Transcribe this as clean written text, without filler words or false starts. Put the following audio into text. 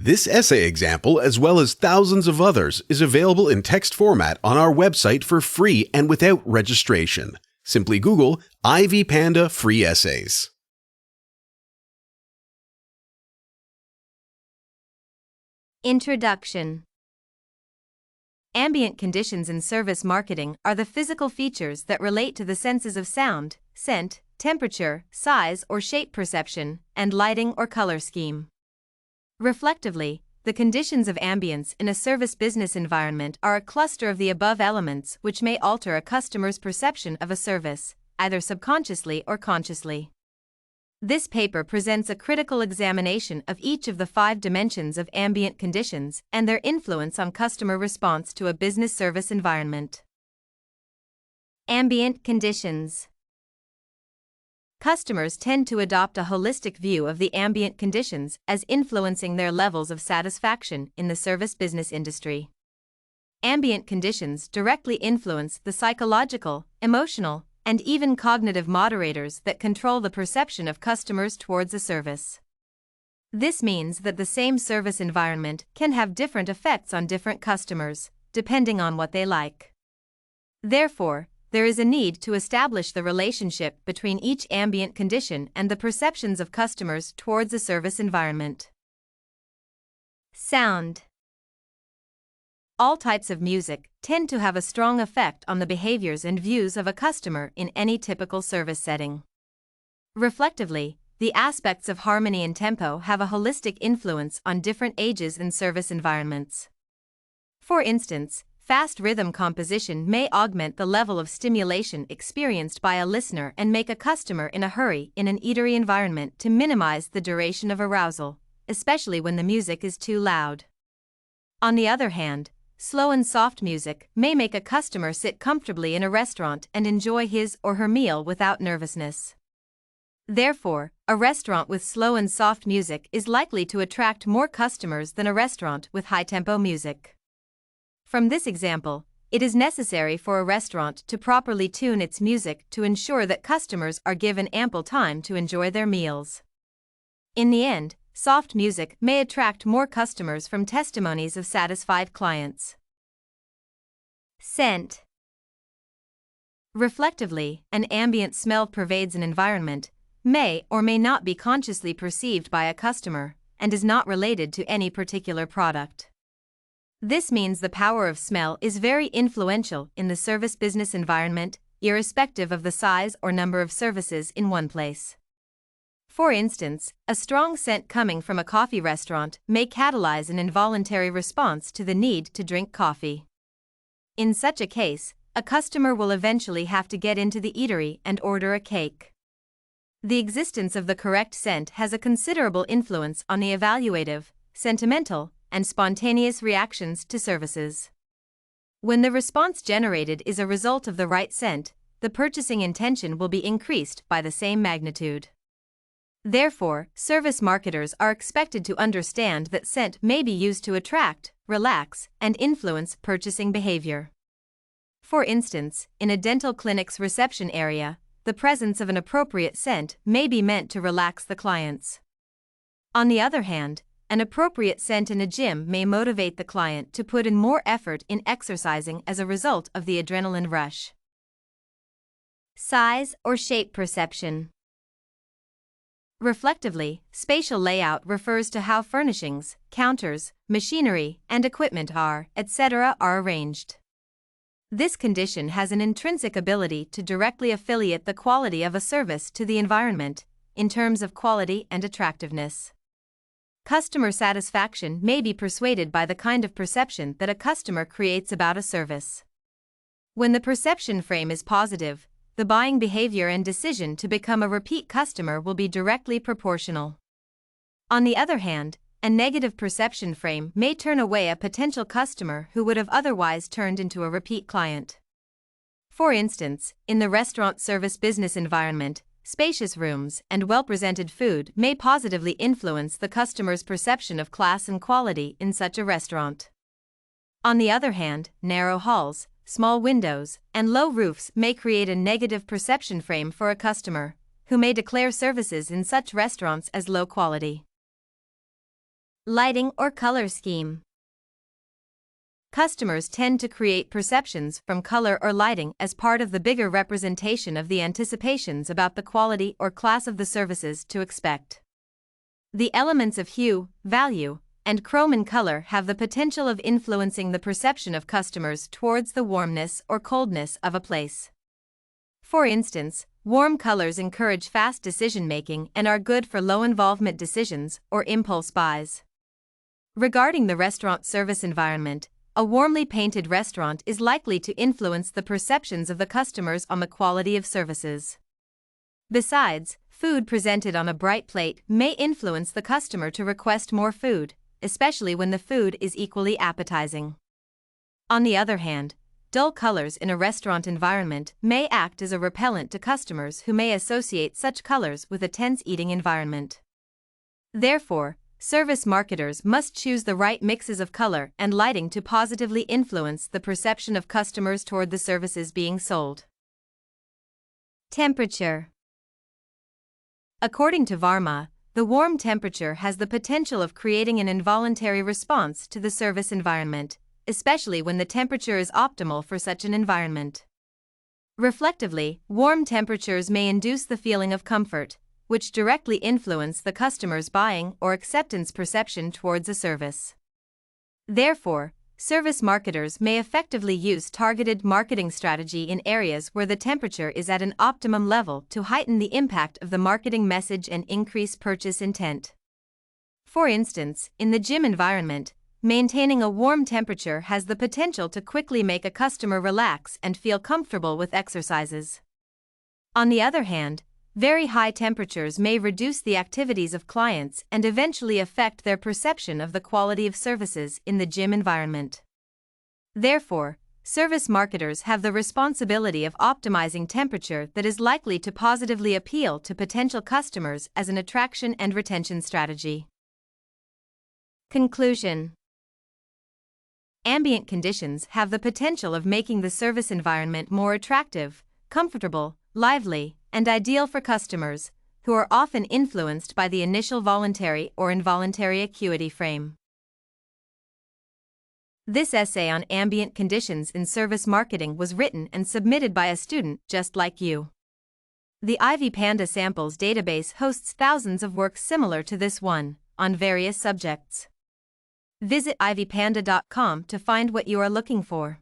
This essay example, as well as thousands of others, is available in text format on our website for free and without registration. Simply Google Ivy Panda Free Essays. Introduction. Ambient conditions in service marketing are the physical features that relate to the senses of sound, scent, temperature, size or shape perception, and lighting or color scheme. Reflectively, the conditions of ambience in a service business environment are a cluster of the above elements which may alter a customer's perception of a service, either subconsciously or consciously. This paper presents a critical examination of each of the 5 dimensions of ambient conditions and their influence on customer response to a business service environment. Ambient conditions. Customers tend to adopt a holistic view of the ambient conditions as influencing their levels of satisfaction in the service business industry. Ambient conditions directly influence the psychological, emotional, and even cognitive moderators that control the perception of customers towards a service. This means that the same service environment can have different effects on different customers, depending on what they like. Therefore, there is a need to establish the relationship between each ambient condition and the perceptions of customers towards a service environment. Sound. All types of music tend to have a strong effect on the behaviors and views of a customer in any typical service setting. Reflectively, the aspects of harmony and tempo have a holistic influence on different ages and service environments. For instance, fast rhythm composition may augment the level of stimulation experienced by a listener and make a customer in a hurry in an eatery environment to minimize the duration of arousal, especially when the music is too loud. On the other hand, slow and soft music may make a customer sit comfortably in a restaurant and enjoy his or her meal without nervousness. Therefore, a restaurant with slow and soft music is likely to attract more customers than a restaurant with high-tempo music. From this example, it is necessary for a restaurant to properly tune its music to ensure that customers are given ample time to enjoy their meals. In the end, soft music may attract more customers from testimonies of satisfied clients. Scent. Reflectively, an ambient smell pervades an environment, may or may not be consciously perceived by a customer, and is not related to any particular product. This means the power of smell is very influential in the service business environment, irrespective of the size or number of services in one place. For instance, a strong scent coming from a coffee restaurant may catalyze an involuntary response to the need to drink coffee. In such a case, a customer will eventually have to get into the eatery and order a cake. The existence of the correct scent has a considerable influence on the evaluative, sentimental, and spontaneous reactions to services. When the response generated is a result of the right scent, the purchasing intention will be increased by the same magnitude. Therefore, service marketers are expected to understand that scent may be used to attract, relax, and influence purchasing behavior. For instance, in a dental clinic's reception area, the presence of an appropriate scent may be meant to relax the clients. On the other hand, an appropriate scent in a gym may motivate the client to put in more effort in exercising as a result of the adrenaline rush. Size or shape perception. Reflectively, spatial layout refers to how furnishings, counters, machinery, and equipment etc. are arranged. This condition has an intrinsic ability to directly affiliate the quality of a service to the environment, in terms of quality and attractiveness. Customer satisfaction may be persuaded by the kind of perception that a customer creates about a service. When the perception frame is positive, the buying behavior and decision to become a repeat customer will be directly proportional. On the other hand, a negative perception frame may turn away a potential customer who would have otherwise turned into a repeat client. For instance, in the restaurant service business environment, spacious rooms and well-presented food may positively influence the customer's perception of class and quality in such a restaurant. On the other hand, narrow halls, small windows, and low roofs may create a negative perception frame for a customer, who may declare services in such restaurants as low quality. Lighting or color scheme. Customers tend to create perceptions from color or lighting as part of the bigger representation of the anticipations about the quality or class of the services to expect. The elements of hue, value, and chrome in color have the potential of influencing the perception of customers towards the warmness or coldness of a place. For instance, warm colors encourage fast decision-making and are good for low-involvement decisions or impulse buys. Regarding the restaurant service environment, a warmly painted restaurant is likely to influence the perceptions of the customers on the quality of services. Besides, food presented on a bright plate may influence the customer to request more food, especially when the food is equally appetizing. On the other hand, dull colors in a restaurant environment may act as a repellent to customers who may associate such colors with a tense eating environment. Therefore, service marketers must choose the right mixes of color and lighting to positively influence the perception of customers toward the services being sold. Temperature. According to Varma, the warm temperature has the potential of creating an involuntary response to the service environment, especially when the temperature is optimal for such an environment. Reflectively, warm temperatures may induce the feeling of comfort, which directly influence the customer's buying or acceptance perception towards a service. Therefore, service marketers may effectively use targeted marketing strategy in areas where the temperature is at an optimum level to heighten the impact of the marketing message and increase purchase intent. For instance, in the gym environment, maintaining a warm temperature has the potential to quickly make a customer relax and feel comfortable with exercises. On the other hand, very high temperatures may reduce the activities of clients and eventually affect their perception of the quality of services in the gym environment. Therefore, service marketers have the responsibility of optimizing temperature that is likely to positively appeal to potential customers as an attraction and retention strategy. Conclusion. Ambient conditions have the potential of making the service environment more attractive, comfortable, lively, and ideal for customers, who are often influenced by the initial voluntary or involuntary acuity frame. This essay on ambient conditions in service marketing was written and submitted by a student just like you. The Ivy Panda Samples database hosts thousands of works similar to this one, on various subjects. Visit ivypanda.com to find what you are looking for.